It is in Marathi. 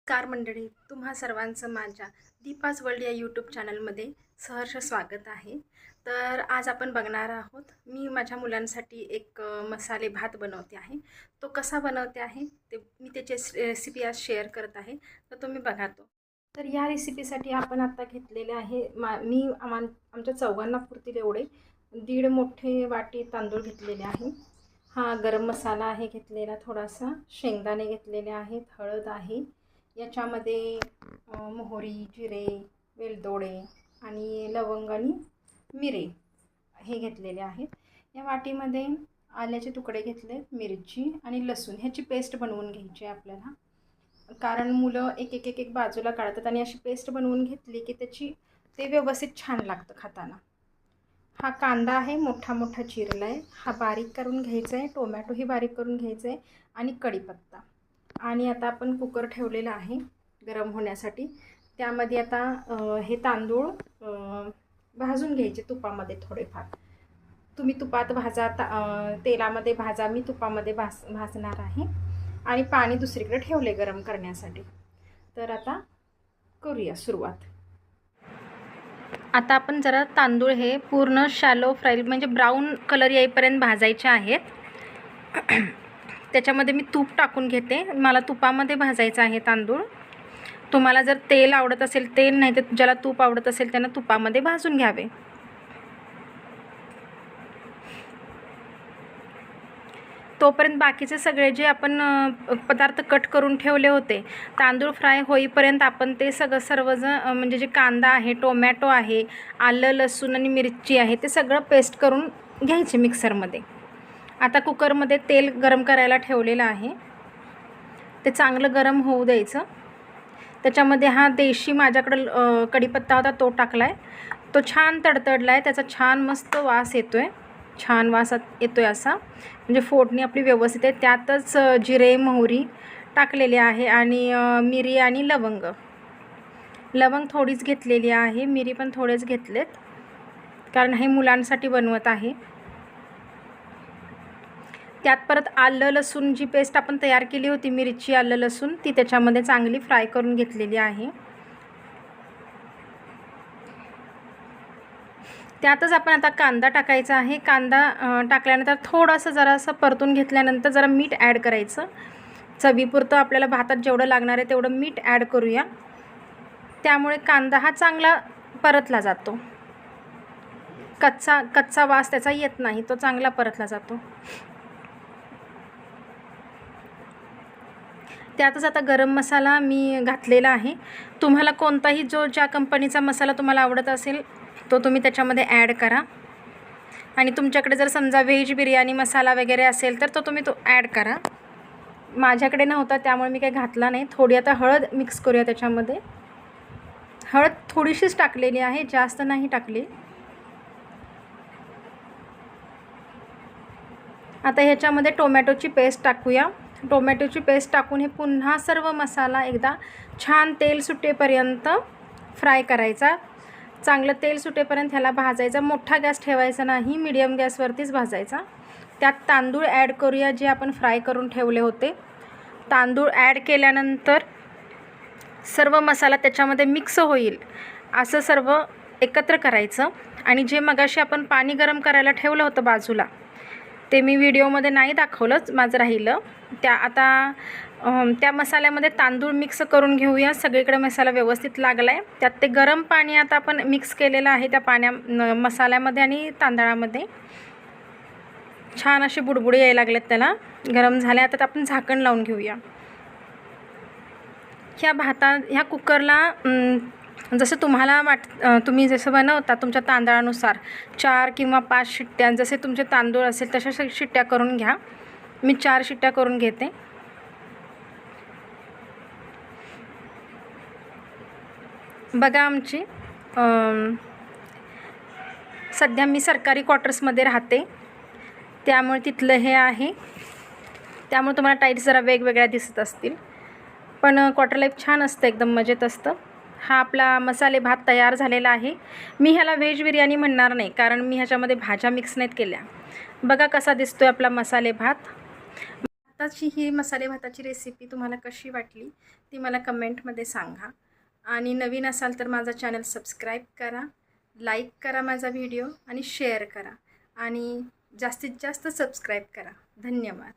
कार मंडळी, तुम्हा सर्वांचं माझ्या दीपाज वर्ल्ड या यूट्यूब चॅनलमध्ये सहर्ष स्वागत आहे। तर आज आपण बघणार आहोत, मी माझ्या मुलांसाठी एक मसाले भात बनवते आहे। तो कसा बनवते आहे ते मी त्याची रेसिपी आज शेअर करत आहे, तर तुम्ही बघा तो। तर या रेसिपीसाठी आपण आता घेतलेले आहे आमच्या चौघांना पुरतील एवढे 1.5 मोठे वाटी तांदूळ घेतलेले आहे। हा गरम मसाला आहे घेतलेला, थोडासा शेंगदाणे घेतलेले आहेत, हळद आहे, याच्यामध्ये मोहरी, जिरे, वेलदोडे आणि लवंग आणि मिरे हे घेतलेले आहेत। या वाटीमध्ये आल्याचे तुकडे घेतले, मिरची आणि लसूण ह्याची पेस्ट बनवून घ्यायची आहे आपल्याला, कारण मुलं एक एक एक एक बाजूला काढतात आणि अशी पेस्ट बनवून घेतली की ते व्यवस्थित छान लागतं खाताना। हा कांदा आहे मोठा मोठा चिरला आहे, हा बारीक करून घ्यायचा आहे, टोमॅटोही बारीक करून घ्यायचा आहे आणि कढीपत्ता। आणि आता आपण कुकर ठेवलेला आहे गरम होण्यासाठी। त्यामध्ये आता हे तांदूळ भाजून घ्यायचे तुपामध्ये थोडेफार। तुम्ही तुपात भाजा, तेलामध्ये भाजा, मी तुपामध्ये भाजणार आहे। आणि पाणी दुसरीकडे ठेवले गरम करण्यासाठी। तर आता करूया सुरुवात। आता आपण जरा तांदूळ हे पूर्ण शॅलो फ्राय म्हणजे ब्राऊन कलर येईपर्यंत भाजायचे आहेत। त्याच्यामध्ये मी तूप टाकून घेते, मला तुपामध्ये भाजायचं आहे तांदूळ। तुम्हाला जर तेल आवडत असेल तेल, नाही तर ज्याला तूप आवडत असेल त्यांना तुपामध्ये भाजून घ्यावे। तोपर्यंत बाकीचे सगळे जे आपण पदार्थ कट करून ठेवले होते, तांदूळ फ्राय होईपर्यंत आपण ते सर्वजण म्हणजे जे कांदा आहे, टोमॅटो आहे, आलं लसूण आणि मिरची आहे, ते सगळं पेस्ट करून घ्यायचे मिक्सरमध्ये। आता कुकरमध्ये तेल गरम करायला ठेवलेलं आहे, ते चांगलं गरम होऊ द्यायचं। त्याच्यामध्ये हा देशी माझ्याकडं कढीपत्ता होता तो टाकला आहे, तो छान तडतडला आहे, त्याचा छान मस्त वास येतो आहे, छान वास येतो आहे असा, म्हणजे फोडणी आपली व्यवस्थित आहे। त्यातच जिरे मोहरी टाकलेली आहे आणि मिरी आणि लवंग थोडीच घेतलेली आहे, मिरी पण थोडेच घेतलेत, कारण हे मुलांसाठी बनवत आहे। त्यात परत आलं लसूण जी पेस्ट आपण तयार केली होती, मिरची आलं लसूण, ती त्याच्यामध्ये चांगली फ्राय करून घेतलेली आहे। त्यातच आपण आता कांदा टाकायचा आहे। कांदा टाकल्यानंतर थोडंसं जरासं परतून घेतल्यानंतर जरा मीठ ॲड करायचं, चवीपुरतं आपल्याला भातात जेवढं लागणार आहे तेवढं मीठ ॲड करूया, त्यामुळे कांदा हा चांगला परतला जातो, कच्चा वास त्याचा येत नाही, तो चांगला परतला जातो। त्यातच आता गरम मसाला मी घातलेला आहे। तुम्हाला कोणताही ज्या कंपनीचा मसाला तुम्हाला आवडत असेल तो तुम्ही त्याच्यामध्ये ॲड करा। आणि तुमच्याकडे जर समजा व्हेज बिर्याणी मसाला वगैरे असेल तर तुम्ही तो ॲड करा। माझ्याकडे नव्हता त्यामुळे मी काही घातला नाही। थोडी आता हळद मिक्स करूया त्याच्यामध्ये, हळद थोडीशीच टाकलेली आहे, जास्त नाही टाकली। आता ह्याच्यामध्ये टोमॅटोची पेस्ट टाकूया। टोमॅटोची पेस्ट टाकून हे पुन्हा सर्व मसाला एकदा छान तेल सुटेपर्यंत फ्राय करायचा, चांगलं तेल सुटेपर्यंत ह्याला भाजायचा। मोठा गॅस ठेवायचा नाही, मीडियम गॅसवरतीच भाजायचा। त्यात तांदूळ ॲड करूया जे आपण फ्राय करून ठेवले होते। तांदूळ ॲड केल्यानंतर सर्व मसाला त्याच्यामध्ये मिक्स होईल असं सर्व एकत्र करायचं। आणि जे मगाशी आपण पाणी गरम करायला ठेवलं होतं बाजूला, ते मी व्हिडिओमध्ये नाही दाखवलंच, माझं राहिलं। त्या मसाल्यामध्ये तांदूळ मिक्स करून घेऊया, सगळीकडे मसाला व्यवस्थित लागला आहे। त्यात ते गरम पाणी आता आपण मिक्स केलेलं आहे त्या मसाल्यामध्ये आणि तांदळामध्ये, छान असे बुडबुडे यायला लागलेत त्याला, गरम झाले। आता आपण झाकण लावून घेऊया। ह्या कुकरला जसं तुम्हाला तुम्ही जसं बनवता तुमच्या तांदळानुसार 4 किंवा 5 शिट्ट्या, जसे तुमचे तांदूळ असेल तशा शिट्ट्या करून घ्या। मी 4 शिट्ट्या करून घेते। बघा आमची सध्या मी सरकारी क्वार्टर्समध्ये राहते, त्यामुळे तिथलं हे आहे, त्यामुळे तुम्हाला टाईल्स जरा वेगवेगळ्या दिसत असतील, पण क्वार्टर लाईफ छान असतं, एकदम मजेत असतं। हा आपला मसाले भात तयार झालेला आहे। मी ह्याला व्हेज बिर्याणी म्हणणार नाही, कारण मी ह्याच्यामध्ये भाज्या मिक्स नाहीत केल्या। बघा कसा दिसतोय आपला मसाले भात। आत्ताची ही मसाले भाताची रेसिपी तुम्हाला कशी वाटली ती मला कमेंटमध्ये सांगा. आणि नवीन असाल तर माझा चॅनल सबस्क्राईब करा, लाईक करा माझा व्हिडिओ आणि शेअर करा आणि जास्तीत जास्त सबस्क्राईब करा. धन्यवाद.